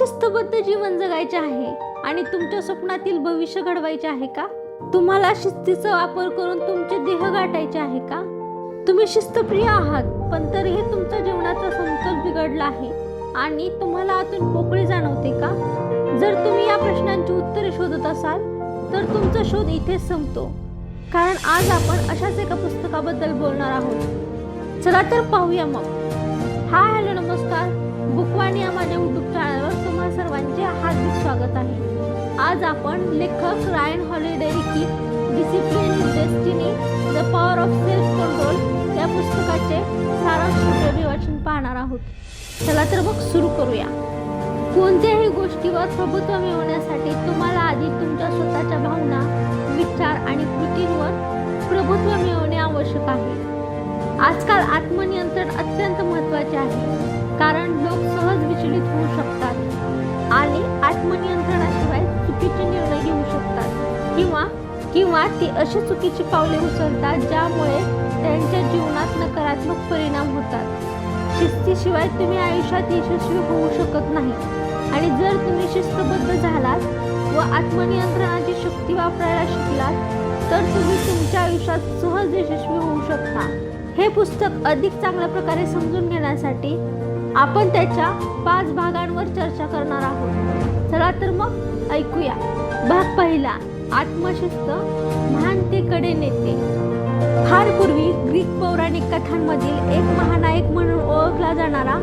शिस्तबद्ध जीवन जगायचे आहे आणि तुमच्या स्वप्नातील भविष्य घडवायचे आहे का? तुम्हाला शिस्तीचा वापर करून तुमचे ध्येय गाठायचे आहे का? तुम्ही शिस्तप्रिय आहात, पण तरीही तुमच्या जीवनाचा समतोल बिघडला आहे आणि तुम्हाला आतून पोकळी जाणवते का? जर तुम्ही या प्रश्नांची उत्तरे शोधत असाल तर तुमचा शोध इथेच संपतो, कारण आज आपण अशाच एका पुस्तकाबद्दल बोलणार आहोत. चला तर पाहूया मग. हाय, हॅलो, नमस्कार. बुकवाणी या माझ्या यूट्यूब चॅनलवर तुम्हा सर्वांचे हार्दिक स्वागत आहे. आज आपण लेखक रायन हॉलिडे लिखित discipline is destiny, the power of self control या पुस्तकाचे सारांश वाचन पाहणार आहोत. चला तर मग सुरू करूया. कोणत्याही गोष्टीवर प्रभुत्व मिळवण्यासाठी तुम्हाला आधी तुमच्या स्वतःच्या भावना, विचार आणि कृतींवर प्रभुत्व मिळवणे आवश्यक आहे. आजकाल आत्मनियंत्रण अत्यंत महत्त्वाचे आहे, कारण लोक सहज विचलित होऊ शकतात आणि आत्मनियंत्रणाशिवाय चुकीचे निर्णय घेऊ शकतात किंवा ती अशी चुकीची पावले उचलतात ज्यामुळे त्यांच्या जीवनात नकारात्मक परिणाम होतात. शिस्तीशिवाय तुम्ही आयुष्यात यशस्वी होऊ शकत नाही आणि जर तुम्ही शिस्तबद्ध झालात व आत्मनियंत्रणाची शक्ती वापरायला शिकलात तर तुम्ही तुमच्या आयुष्यात सहज यशस्वी होऊ शकता. हे पुस्तक अधिक चांगल्या प्रकारे समजून घेण्यासाठी आपण त्याच्या 5 भागांवर चर्चा करणार आहोत. चला तर मग ऐकूया. भाग पहिला, आत्मशिस्त महानतेकडे नेते. फार पूर्वी ग्रीक पौराणिक कथांमधील एक महानायक म्हणून ओळखला जाणारा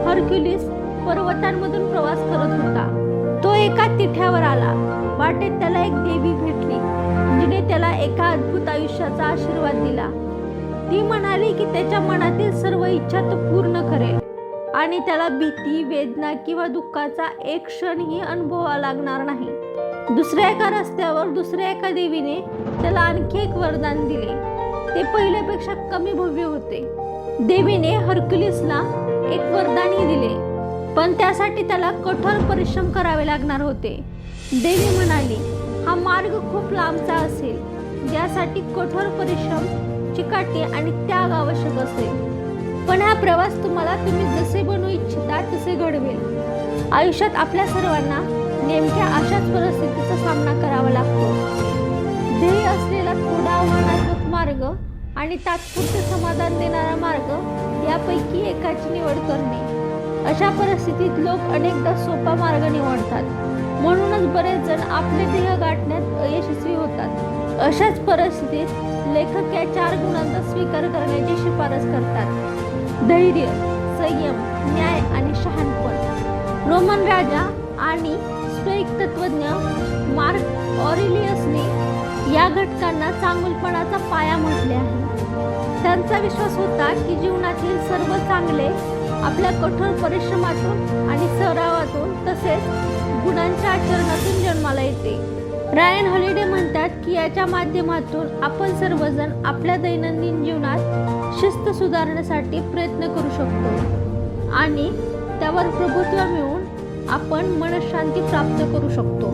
हरक्युलिस पर्वतांमधून प्रवास करत होता. तो एका तिठ्यावर आला. वाटेत त्याला एक देवी भेटली, जिने त्याला एका अद्भुत आयुष्याचा आशीर्वाद दिला. ती म्हणाली की त्याच्या मनातील सर्व इच्छा तो पूर्ण करेल आणि त्याला भीती, वेदना किंवा दुःखाचा एक क्षणही अनुभवावा लागणार नाही. दुसऱ्या एका रस्त्यावर दुसऱ्या एका देवीने त्याला आणखी एक वरदान दिले. ते पहिल्यापेक्षा कमी भव्य होते. देवीने हरक्युलिसला एक वरदानही दिले, पण त्यासाठी त्याला कठोर परिश्रम करावे लागणार होते. देवी म्हणाली, हा मार्ग खूप लांबचा असेल, ज्यासाठी कठोर परिश्रम, चिकाटी आणि त्याग आवश्यक असेल. पण हा प्रवास तुम्हाला तुम्ही जसे बनवू इच्छिता तसे घडवेल. आयुष्यात आपल्या सर्वांना नेमक्या अशाच परिस्थितीचा सामना करावा लागतो. ध्येय असलेला थोडा आव्हानात्मक मार्ग आणि तात्पुरते समाधान देणारा मार्ग यापैकी एकाची निवड करणे. अशा परिस्थितीत लोक अनेकदा सोपा मार्ग निवडतात. म्हणूनच बरेच जण आपले ध्येय गाठण्यात अयशस्वी होतात. अशाच परिस्थितीत लेखक या 4 गुणांचा स्वीकार करण्याची शिफारस करतात: धैर्य, संयम, न्याय आणि शहाणपण. रोमन राजा आणि स्टोईक तत्त्वज्ञ मार्क ऑरेलियसने या घटकांना चांगुलपणाचा पाया म्हटले आहे. त्यांचा विश्वास होता की जीवनातील सर्व चांगले आपल्या कठोर परिश्रमातून आणि सरावातून तसेच गुणांच्या आचरणातून जन्माला येते. रायन हॉलिडे म्हणतात की याच्या माध्यमातून आपण सर्वजण आपल्या दैनंदिन जीवनात शिस्त सुधारण्यासाठी प्रयत्न करू शकतो आणि त्यावर प्रभुत्व मिळवून आपण मनःशांती प्राप्त करू शकतो.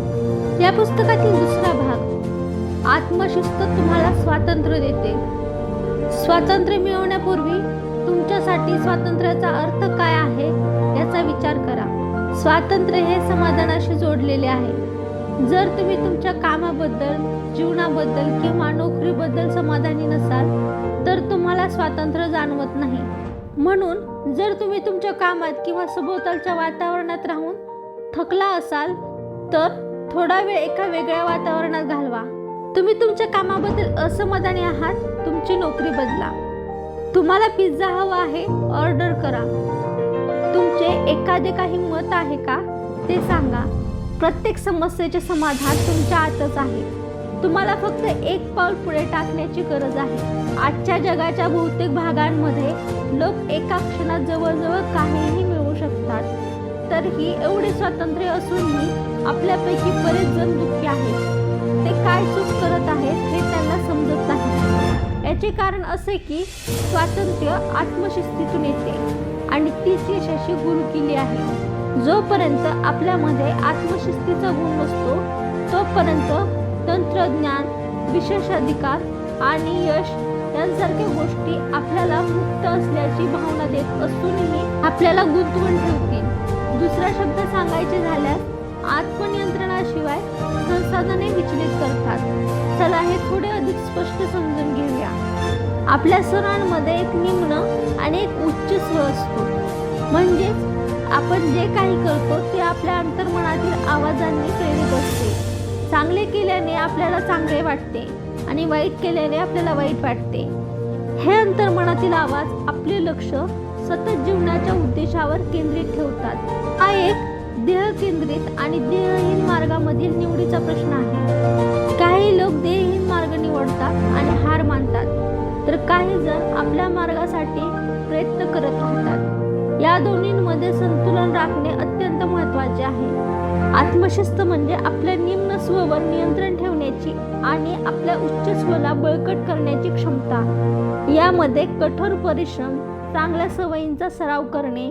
या पुस्तकातील दुसरा भाग, आत्मशिस्त तुम्हाला स्वातंत्र्य देते. स्वातंत्र्य मिळवण्यापूर्वी तुमच्यासाठी स्वातंत्र्याचा अर्थ काय आहे याचा विचार करा. स्वातंत्र्य हे समाधानाशी जोडलेले आहे. जर तुम्ही तुमच्या कामाबद्दल, जीवनाबद्दल किंवा नोकरीबद्दल समाधानी नसाल तर तुम्हाला स्वातंत्र्य जाणवत नाही. म्हणून जर तुम्ही तुमच्या कामात किंवा सभोवतालच्या वातावरणात राहून थकला असाल तर थोडा वेळ एका वेगळ्या वातावरणात घालवा. तुम्ही तुमच्या कामाबद्दल असमाधानी आहात, तुमची नोकरी बदला. तुम्हाला पिझ्झा हवा आहे, ऑर्डर करा. तुमचे एखादे काही मत आहे का ते सांगा. प्रत्येक समस्येचे समाधान तुमच्या आतच आहे. तुम्हाला फक्त एक पाऊल पुढे टाकण्याची गरज आहे. आजच्या जगाच्या बहुतेक भागांमध्ये लोक एका क्षणात जवळजवळ काहीही मिळवू शकतात. तरीही एवढे स्वातंत्र्य असूनही आपल्यापैकी बरेच जण दुःखी आहेत. ते काय चूक करत आहेत हे त्यांना समजत नाही. याचे कारण असे की स्वातंत्र्य आत्मशिस्तीतून येते आणि तीच यशाची गुरुकिल्ली आहे. जोपर्यंत आपल्यामध्ये आत्मशिस्तीचा गुण नसतो तोपर्यंत तंत्रज्ञान, विशेषाधिकार आणि यश यांसारख्या गोष्टी आपल्याला मुक्त असल्याची भावना देत असूनही आपल्याला गुंतवून ठेवतील. दुसरा शब्द सांगायचे झाल्यास आत्मनियंत्रणाशिवाय संसाधने विचलित करतात. चला हे थोडे अधिक स्पष्ट समजून घेऊया. आपल्या स्वरांमध्ये एक निम्न आणि एक उच्च स्वर असतो. म्हणजेच आपण जे काही करतो ते आपल्या अंतर्मनातील आवाजांनी प्रेरित असते. चांगले केल्याने आपल्याला चांगले वाटते आणि वाईट केल्याने आपल्याला वाईट वाटते. हे अंतर्मनातील आवाज आपले लक्ष सतत जीवनाच्या उद्देशावर केंद्रित ठेवतात. हा एक देह केंद्रित आणि देहहीन मार्गामधील निवडीचा प्रश्न आहे. काही लोक देहहीन मार्ग निवडतात आणि हार मानतात, तर काही जण आपल्या मार्गासाठी प्रयत्न करत राहतात. या दोन्हींमध्ये संतुलन राखणे अत्यंत महत्त्वाचे आहे. आत्मशिस्त म्हणजे आपल्या निम्न स्ववर नियंत्रण ठेवण्याची आणि आपल्या उच्च स्वला बळकट करण्याची क्षमता. यामध्ये कठोर परिश्रम, चांगल्या सवयींचा सराव करणे,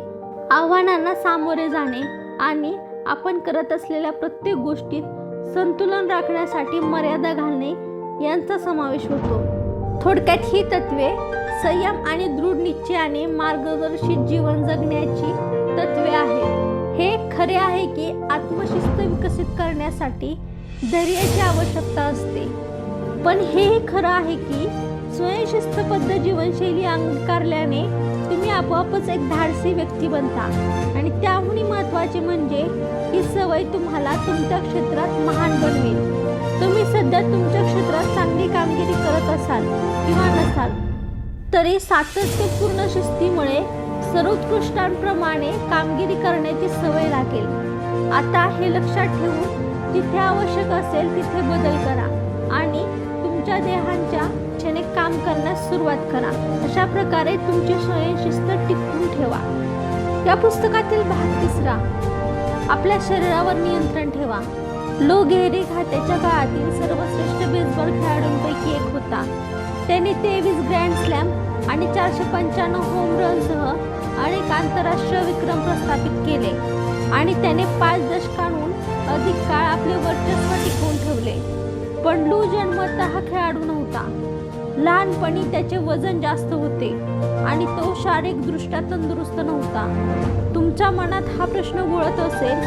आव्हानांना सामोरे जाणे आणि आपण करत असलेल्या प्रत्येक गोष्टीत संतुलन राखण्यासाठी मर्यादा घालणे यांचा समावेश होतो. थोडक्यात ही तत्वे संयम आणि दृढ निश्चयाने मार्गदर्शित जीवन जगण्याची तत्वे आहेत. हे खरे आहे की आत्मशिस्त विकसित करण्यासाठी धैर्याची आवश्यकता असते, पण हेही खरं आहे की स्वयंशिस्तबद्ध जीवनशैली अंगीकारल्याने तुम्ही आपोआपच एक धाडसी व्यक्ती बनता. आणि त्याहूनही महत्त्वाचे म्हणजे ही सवय तुम्हाला तुमच्या क्षेत्रात महान बनवेल. तुम्ही सध्या तुमच्या क्षेत्रात चांगली कामगिरी करत असाल किंवा नसाल तरी सातत्यपूर्ण शिस्तीमुळे सर्वोत्कृष्टांप्रमाणे कामगिरी करण्याची सवय लागेल. आता हे लक्षात ठेवून जिथे आवश्यक असेल तिथे बदल करा आणि तुमच्या देहांच्या इच्छेने काम करण्यास सुरुवात करा. अशा प्रकारे तुमची स्वयंशिस्त टिकवून ठेवा. या पुस्तकातील भाग 3, आपल्या शरीरावर नियंत्रण ठेवा. लो गेहरी खात्याच्या काळातील सर्वश्रेष्ठ बेसबॉल खेळाडूंपैकी एक होता. त्याने 23 ग्रँड स्लॅम आणि 495 होम रनसह अनेक आंतरराष्ट्रीय विक्रम प्रस्थापित केले आणि त्याने 5 दशकांहून अधिक काळ आपले वर्चस्व टिकवून ठेवले. पण लू जन्मतः खेळाडू नव्हता. लहानपणी त्याचे वजन जास्त होते आणि तो शारीरिकदृष्ट्या तंदुरुस्त नव्हता. तुमच्या मनात हा प्रश्न घोळत असेल,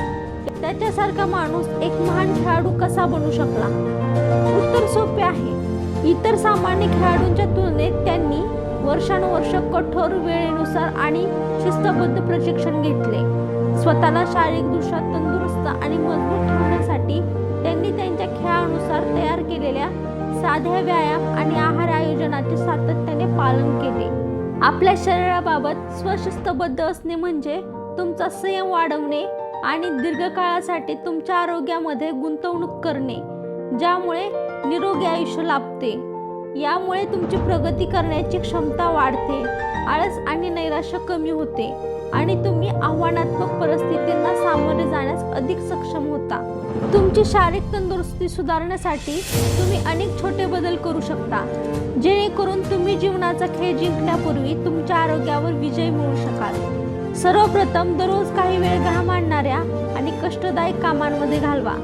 त्याच्यासारखा माणूस एक महान खेळाडू कसा बनू शकला? उत्तर सोपे आहे. इतर सामान्य खेळाडूंच्या तुलनेत त्यांनी वर्षानुवर्ष कठोर वेळेनुसार आणि शिस्तबद्ध प्रशिक्षण घेतले. स्वतःला शारीरिकदृष्ट्या तंदुरुस्त आणि मजबूत ठेवण्यासाठी त्यांनी त्यांच्या खेळानुसार तयार केलेल्या साध्या व्यायाम आणि आहार आयोजनाचे सातत्याने पालन केले. आपल्या शरीराबाबत स्वशिस्तबद्ध असणे म्हणजे तुमचा संयम वाढवणे आणि दीर्घकाळासाठी तुमच्या आरोग्यामध्ये गुंतवणूक करणे, ज्यामुळे निरोगी आयुष्य लाभते. यामुळे तुमची प्रगती करण्याची क्षमता वाढते, आळस आणि नैराश्य कमी होते आणि तुम्ही आव्हानात्मक परिस्थितींना सामोरे जाण्यास अधिक सक्षम होता. तुमची शारीरिक तंदुरुस्ती सुधारण्यासाठी तुम्ही अनेक छोटे बदल करू शकता, जेणेकरून तुम्ही जीवनाचा खेळ जिंकण्यापूर्वी तुमच्या आरोग्यावर विजय मिळवू शकाल. सर्वप्रथम दररोज काही वेळ घाम आणणाऱ्या आणि कष्टदायक कामांमध्ये घालवा.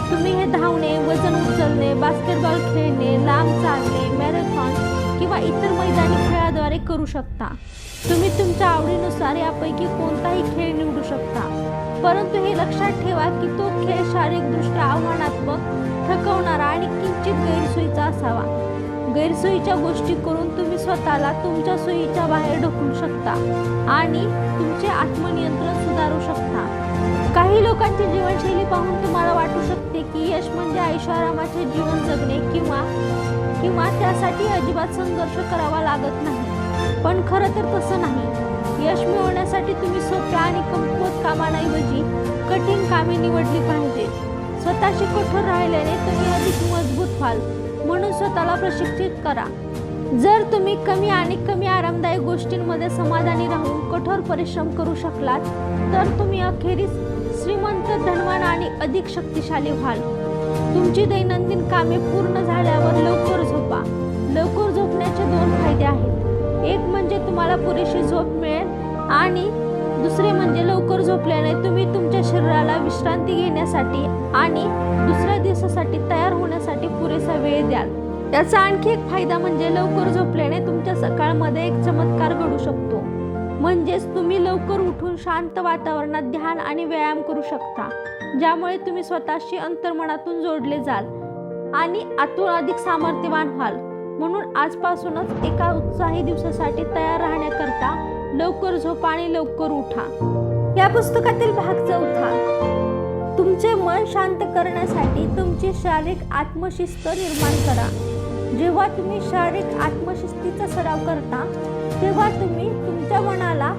तुम्ही हे धावणे, वजन उचलणे, बास्केटबॉल खेळणे, लांब चालणे, मॅरेथॉन किंवा इतर मैदानी खेळाद्वारे करू शकता. तुम्ही तुमच्या आवडीनुसार यापैकी कोणताही खेळ निवडू शकता, परंतु हे लक्षात ठेवा की तो खेळ शारीरिकदृष्ट्या आव्हानात्मक, थकवणारा आणि किंचित गैरसोयीचा असावा. गैरसोयीच्या गोष्टी करून तुम्ही स्वतःला तुमच्या सोयीच्या बाहेर ढकलू शकता आणि तुमचे आत्मनियंत्रण सुधारू शकता. काही लोकांची जीवनशैली पाहून तुम्हाला वाटू शकते की यश म्हणजे ऐषारामाचे जीवन जगणे किंवा त्यासाठी अजिबात संघर्ष करावा लागत नाही. पण खरं तर तसं नाही. यश मिळवण्यासाठी तुम्ही सोप्या आणि कमकुवत कामांऐवजी कठीण कामे निवडली पाहिजेत. स्वतःशी कठोर राहिल्याने तुम्ही अधिक मजबूत व्हाल, म्हणून स्वतःला प्रशिक्षित करा. जर तुम्ही कमी आणि कमी आरामदायक गोष्टींमध्ये समाधानी राहून कठोर परिश्रम करू शकलात तर तुम्ही अखेरीस श्रीमंत, धनवान आणि अधिक शक्तिशाली व्हाल. तुमची दैनंदिन कामे पूर्ण झाल्यावर लवकर झोपा. लवकर झोपण्याचे 2 फायदे आहेत. एक म्हणजे तुम्हाला पुरेशी झोप मिळेल आणि दुसरे म्हणजे लवकर झोपल्याने तुम्ही तुमच्या शरीराला विश्रांती घेण्यासाठी आणि दुसऱ्या दिवसासाठी तयार होण्यासाठी पुरेसा वेळ द्याल. याचा आणखी एक फायदा म्हणजे लवकर झोपल्याने तुमच्या सकाळमध्ये एक चमत्कार घडू शकतो. म्हणजेच तुम्ही लवकर उठून शांत वातावरणात ध्यान आणि व्यायाम करू शकता, ज्यामुळे तुम्ही स्वतःशी अंतर्मनातून जोडले जाल आणि आतून अधिक सामर्थ्यवान व्हाल. म्हणून आजपासूनच एका उत्साही दिवसासाठी तयार राहण्याकरता लवकर झोपा आणि लवकर उठा. या पुस्तकातील भाग 4. तुमचे मन शांत करण्यासाठी तुमची शारीरिक आत्मशिस्त निर्माण करा. जेव्हा तुम्ही शारीरिक आत्मशिस्तीचा सराव करता तेव्हा तुम्ही तुमच्या मनाला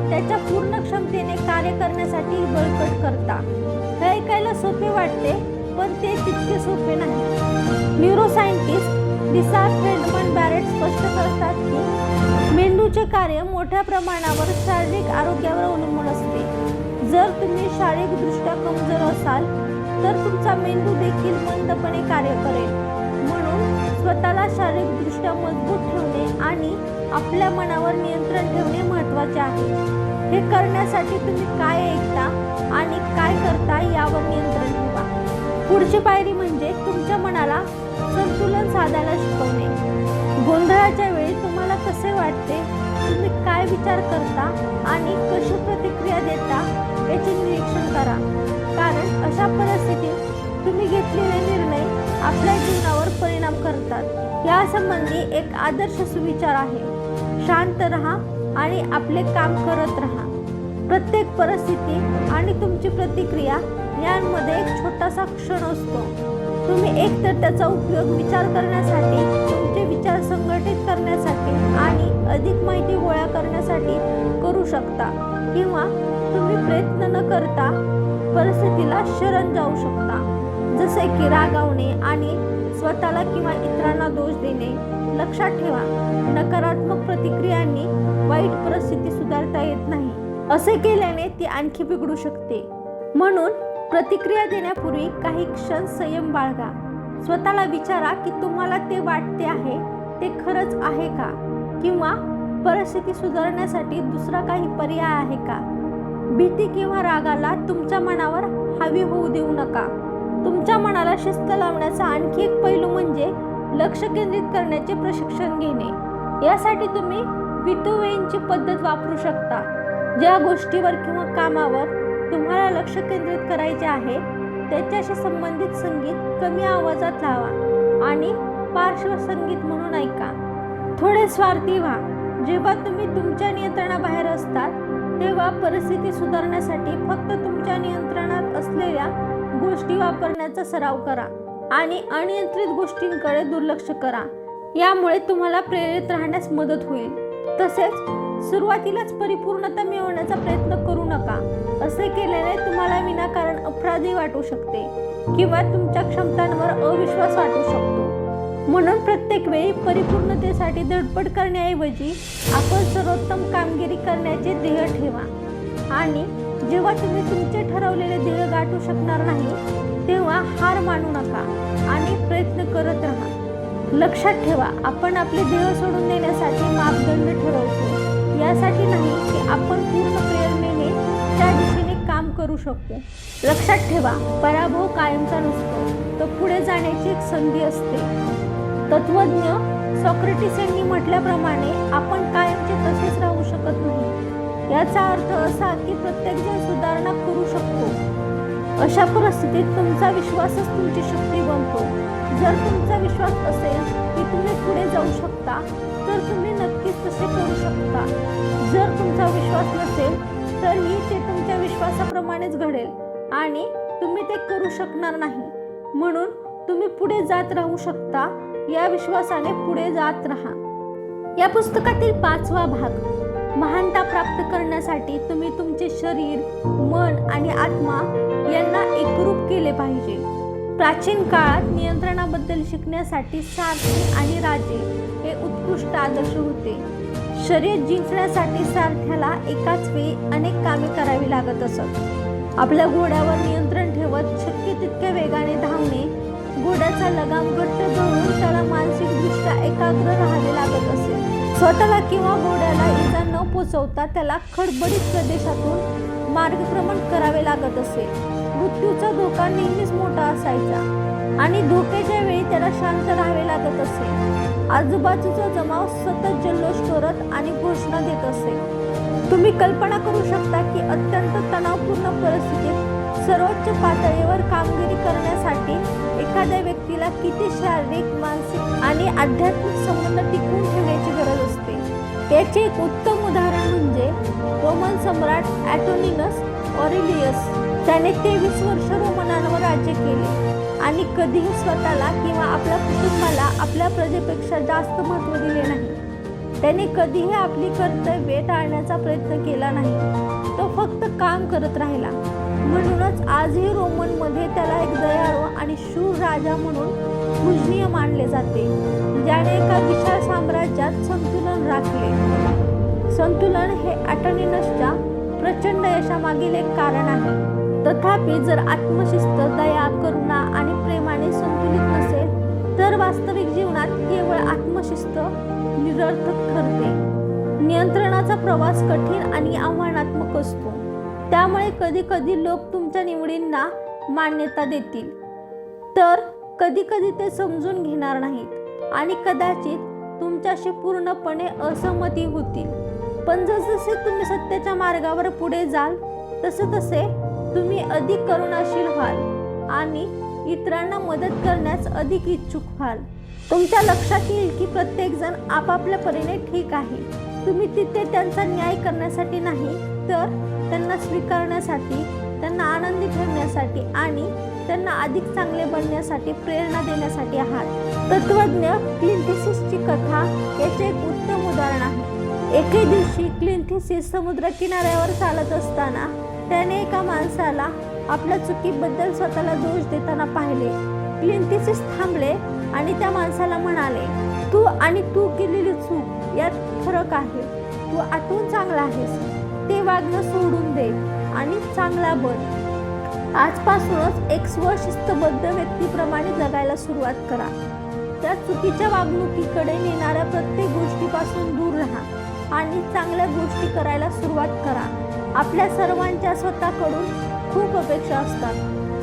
त्याच्या पूर्ण क्षमतेने कार्य करण्यासाठी बळकट करता. हे ऐकायला सोपे वाटते, पण ते तितके सोपे नाही. न्यूरोसायंटिस्ट लिसा फ्रेडमन बॅरेट स्पष्ट करतात की मेंदूचे कार्य मोठ्या प्रमाणावर शारीरिक आरोग्यावर अवलंबून असते. जर तुम्ही शारीरिकदृष्ट्या कमजोर असाल तर तुमचा मेंदू देखील मंदपणे कार्य करेल. म्हणून स्वतःला शारीरिकदृष्ट्या मजबूत ठेवणे आणि आपल्या मनावर नियंत्रण ठेवणे महत्त्वाचे आहे. हे करण्यासाठी तुम्ही काय ऐकता आणि काय करता यावर नियंत्रण ठेवा. पुढची पायरी म्हणजे तुमच्या मनाला संतुलन साधायला शिकवणे. गोंधळाच्या वेळी तुम्हाला कसे वाटते, तुम्ही काय विचार करता आणि कशी प्रतिक्रिया देता याचे निरीक्षण करा. कारण अशा परिस्थितीत तुम्ही घेतलेले निर्णय आपल्या जीवनावर परिणाम करतात. यासंबंधी एक आदर्श सुविचार आहे: शांत राहा आणि आपले काम करत राहा. प्रत्येक परिस्थिती आणि तुमची प्रतिक्रिया यांमध्ये एक छोटासा क्षण असतो. तुम्ही एकतर त्याचा उपयोग विचार करण्यासाठी, तुमचे विचार संघटित करण्यासाठी आणि अधिक माहिती गोळा करण्यासाठी करू शकता, किंवा तुम्ही प्रयत्न न करता परिस्थितीला शरण जाऊ शकता, जसे की रागावणे आणि स्वतःला किंवा इतरांना दोष देणे. लक्षात ठेवा, नकारात्मक प्रतिक्रियांनी वाईट परिस्थिती सुधारता येत नाही. असे केल्याने ती आणखी बिघडू शकते. म्हणून प्रतिक्रिया देण्यापूर्वी काही क्षण संयम बाळगा. स्वतःला विचारा की तुम्हाला ते वाटते आहे ते खरंच आहे का, किंवा परिस्थिती सुधारण्यासाठी दुसरा काही पर्याय आहे का. भीती किंवा रागाला तुमच्या मनावर हावी होऊ देऊ नका. तुमच्या मनाला शिस्त लावण्याचा आणखी एक पैलू म्हणजे लक्ष केंद्रित करण्याचे प्रशिक्षण घेणे. यासाठी तुम्ही विटोवेनची पद्धत वापरू शकता. ज्या गोष्टीवर किंवा कामावर तुम्हाला लक्ष केंद्रित करायचे आहे त्याच्याशी संबंधित संगीत कमी आवाजात लावा आणि पार्श्वसंगीत म्हणून ऐका. थोडे स्वार्थी व्हा. जेव्हा तुम्ही तुमच्या नियंत्रणाबाहेर असतात तेव्हा परिस्थिती सुधारण्यासाठी फक्त तुमच्या नियंत्रणात असलेल्या गोष्टी वापरण्याचा सराव करा आणि अनियंत्रित गोष्टींकडे दुर्लक्ष करा. यामुळे तुम्हाला प्रेरित राहण्यास मदत होईल. तसेच सुरुवातीलाच परिपूर्णता मिळवण्याचा प्रयत्न करू नका. असे केल्याने तुम्हाला विनाकारण अपराधी वाटू शकते किंवा तुमच्या क्षमतांवर अविश्वास वाटू शकतो. म्हणून प्रत्येक वेळी परिपूर्णतेसाठी धडपड करण्याऐवजी आपण सर्वोत्तम कामगिरी करण्याचे ध्येय ठेवा. आणि जेव्हा तुम्ही तुमचे ठरवलेले ध्येय गाठू शकणार नाही तेव्हा हार मानू नका आणि प्रयत्न करत राहा. लक्षात ठेवा, आपण आपले ध्येय सोडून देण्यासाठी मापदंड ठरवतो. यासाठी नाही की आपण पूर्ण प्रेरणेने त्या दिशेने काम करू शकू. लक्षात ठेवा, पराभव कायमचा नसतो, तो पुढे जाण्याची एक संधी असते. तत्वज्ञ सॉक्रेटिस यांनी म्हटल्याप्रमाणे आपण कायमचे तसेच राहू शकत नाही. याचा अर्थ असा की प्रत्येकजण सुधारणा करू शकतो. अशा परिस्थितीत तुमचा विश्वासच तुमची शक्ती बनतो. जर तुमचा विश्वास असेल की तुम्ही पुढे जाऊ शकता तर तुम्ही नक्कीच तसे करू शकता. जर तुमचा विश्वास नसेल तरीही ते तुमच्या विश्वासाप्रमाणेच घडेल आणि तुम्ही ते करू शकणार नाही. म्हणून तुम्ही पुढे जात राहू शकता. या विश्वासाने पुढे जात राहा. या पुस्तकातील 5वा भाग, महानता प्राप्त करण्यासाठी तुम्ही तुमचे शरीर, मन आणि आत्मा यांना एकरूप केले पाहिजे. प्राचीन काळात नियंत्रणाबद्दल शिकण्यासाठी सारथी आणि राजे हे उत्कृष्ट आदर्श होते. शर्यत जिंकण्यासाठी सारथ्याला एकाच वेळी अनेक कामे करावी लागत असत. आपल्या घोड्यावर नियंत्रण ठेवत शक्य तितक्या वेगाने धावणे, घोड्याचा लगाम घट्ट धरून त्याला मानसिकदृष्ट्या एकाग्र राहावे लागत असे. स्वतःला किंवा घोड्याला इजा न पोचवता त्याला खडबडीत प्रदेशातून मार्गक्रमण करावे लागत असे. मृत्यूचा धोका नेहमीच मोठा असायचा आणि धोक्याच्या वेळी त्याला शांत राहावे लागत असे. आजूबाजूचा जमाव सतत जल्लोष करत आणि घोषणा देत असे. तुम्ही कल्पना करू शकता की अत्यंत तणावपूर्ण परिस्थितीत सर्वोच्च पातळीवर कामगिरी करण्यासाठी एखाद्या व्यक्तीला किती शारीरिक, मानसिक आणि आध्यात्मिक संबंध टिकवून ठेवण्याची गरज असते। याचे एक उत्तम उदाहरण म्हणजे रोमन सम्राट ॲटोनिनस ऑरेलियस। त्याने 23 वर्ष रोमनांवर राज्य केले आणि कधीही स्वतःला किंवा आपल्या कुटुंबाला आपल्या प्रजेपेक्षा जास्त महत्त्व दिले नाही। त्याने कधीही आपली कर्तव्ये टाळण्याचा प्रयत्न केला नाही, तो फक्त काम करत राहिला। म्हणूनच आजही रोमनमध्ये त्याला एक दयाळू आणि शूर राजा म्हणून पूजनीय मानले जाते, ज्याने एका विशाल साम्राज्यात संतुलन राखले। संतुलन हे ॲटोनिनसच्या प्रचंड यशामागील एक कारण आहे। तथापि जर आत्मशिस्त, दया, करुणा आणि प्रेमाने संतुलित नसेल तर वास्तविक जीवनात केवळ आत्मशिस्त निरर्थक ठरते। नियंत्रणाचा प्रवास कठीण आणि आव्हानात्मक असतो, त्यामुळे कधी-कधी लोक तुमच्या निवडींना मान्यता देतील, तर कधी-कधी ते समजून घेणार नाहीत आणि कदाचित तुमच्याशी पूर्णपणे असहमती होतील। पण जसजसे तुम्ही सत्याच्या मार्गावर पुढे जाल तसे तुम्ही अधिक करुणाशील व्हाल आणि इतरांना मदत करण्यास अधिक इच्छुक व्हाल। तुमच्या लक्षात येईल की प्रत्येकजण आपापल्या परीने ठीक आहे। तुम्ही तिथे त्यांचा न्याय करण्यासाठी नाही, तर त्यांना स्वीकारण्यासाठी, त्यांना आनंदी ठेवण्यासाठी आणि त्यांना अधिक चांगले बनण्यासाठी प्रेरणा देण्यासाठी आहात। तत्त्वज्ञ क्लिंथिसिसची कथा याचे एक उत्तम उदाहरण आहे। एके दिवशी क्लिंथिसिस समुद्रकिनाऱ्यावर चालत असताना त्याने एका माणसाला आपल्या चुकीबद्दल स्वतःला दोष देताना पाहिले। क्लिंथिसिस थांबले आणि त्या माणसाला म्हणाले, तू आणि तू केलेली चूक यात फरक आहे। तू आतून चांगला आहेस, ते वागणं सोडून दे आणि चांगला बन। आजपासूनच एक स्वशिस्तबद्ध व्यक्तीप्रमाणे जगायला सुरुवात करा। त्या चुकीच्या वागणुकीकडे नेणाऱ्या प्रत्येक गोष्टीपासून दूर राहा आणि चांगल्या गोष्टी करायला सुरुवात करा। आपल्या सर्वांच्या स्वतःकडून खूप अपेक्षा असतात,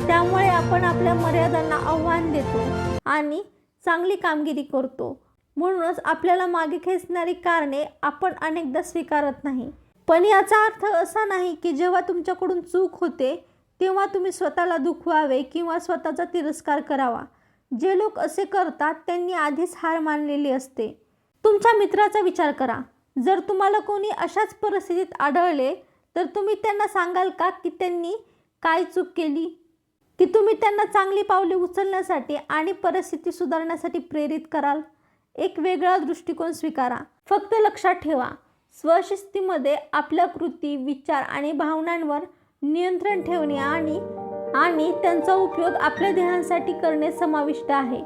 त्यामुळे आपण आपल्या मर्यादांना आव्हान देतो आणि चांगली कामगिरी करतो। म्हणूनच आपल्याला मागे खेचणारी कारणे आपण अनेकदा स्वीकारत नाही। पण याचा अर्थ असा नाही की जेव्हा तुमच्याकडून चूक होते तेव्हा तुम्ही स्वतःला दुखवावे किंवा स्वतःचा तिरस्कार करावा। जे लोक असे करतात त्यांनी आधीच हार मानलेली असते। तुमच्या मित्राचा विचार करा। जर तुम्हाला कोणी अशाच परिस्थितीत आढळले तर तुम्ही त्यांना सांगाल का की त्यांनी काय चूक केली? की तुम्ही त्यांना चांगली पावले उचलण्यासाठी आणि परिस्थिती सुधारण्यासाठी प्रेरित कराल? एक वेगळा दृष्टिकोन स्वीकारा। फक्त लक्षात ठेवा, स्वशिस्तीमध्ये आपल्या कृती, विचार आणि भावनांवर नियंत्रण ठेवणे आणि त्यांचा उपयोग आपल्या ध्येयांसाठी करणे समाविष्ट आहे।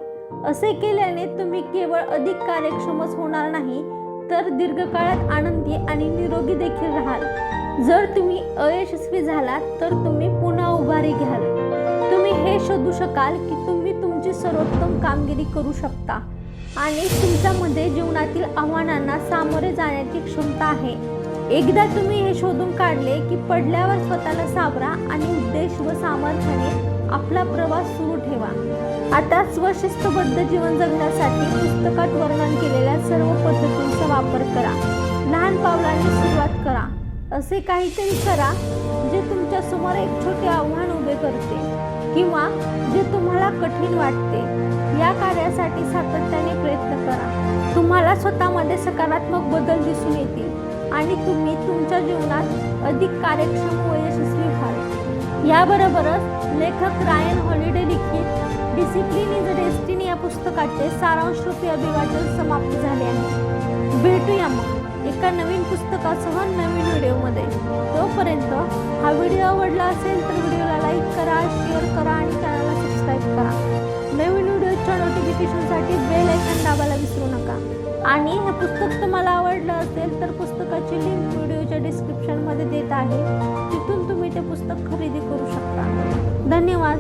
असे केल्याने तुम्ही केवळ अधिक कार्यक्षमच होणार नाही, तर दीर्घकाळात आनंदी आणि निरोगी देखील राहाल। जर तुम्ही अयशस्वी झालात तर तुम्ही पुन्हा उभारी घ्याल। तुम्ही हे शोधू शकाल की तुम्ही तुमची सर्वोत्तम कामगिरी करू शकता आणि तुमच्यामध्ये जीवनातील आव्हानांना सामोरे जाण्याची क्षमता आहे। एकदा तुम्ही हे शोधून काढले की पडल्यावर स्वतःला सावरा आणि उद्देश व सामर्थ्याने आपला प्रवास सुरू ठेवा। आता स्वशिस्तबद्ध जीवन जगण्यासाठी पुस्तकात वर्णन केलेल्या सर्व पद्धतींचा वापर करा। लहान पावलांनी सुरुवात करा। असे काहीतरी करा जे तुमच्या समोर एक छोटे आव्हान उभे करते किंवा जे तुम्हाला कठीण वाटते। या कार्यासाठी सातत्याने प्रयत्न करा। तुम्हाला स्वतःमध्ये सकारात्मक बदल दिसून येतील आणि तुम्ही तुमच्या जीवनात अधिक कार्यक्षम व यशस्वी व्हाल। याबरोबरच लेखक रायन हॉलिडे लिखित डिसिप्लिन इज अ डेस्टिनी या पुस्तकाचे सारांशरूपी अभिवाचन समाप्त झाले आहे। भेटूया मग एका नवीन पुस्तकासह नवीन व्हिडिओमध्ये। तोपर्यंत हा व्हिडिओ आवडला असेल तर व्हिडिओला लाईक करा, शेअर करा आणि चॅनलला सबस्क्राईब करा। नवीन व्हिडिओच्या नोटिफिकेशनसाठी बेल आयकॉन दाबायला विसरू नका। आणि हे पुस्तक तुम्हाला आवडलं असेल तर पुस्तकाची लिंक व्हिडिओच्या डिस्क्रिप्शनमध्ये देत आहे, तिथून तुम्ही ते पुस्तक खरेदी करू शकता। धन्यवाद।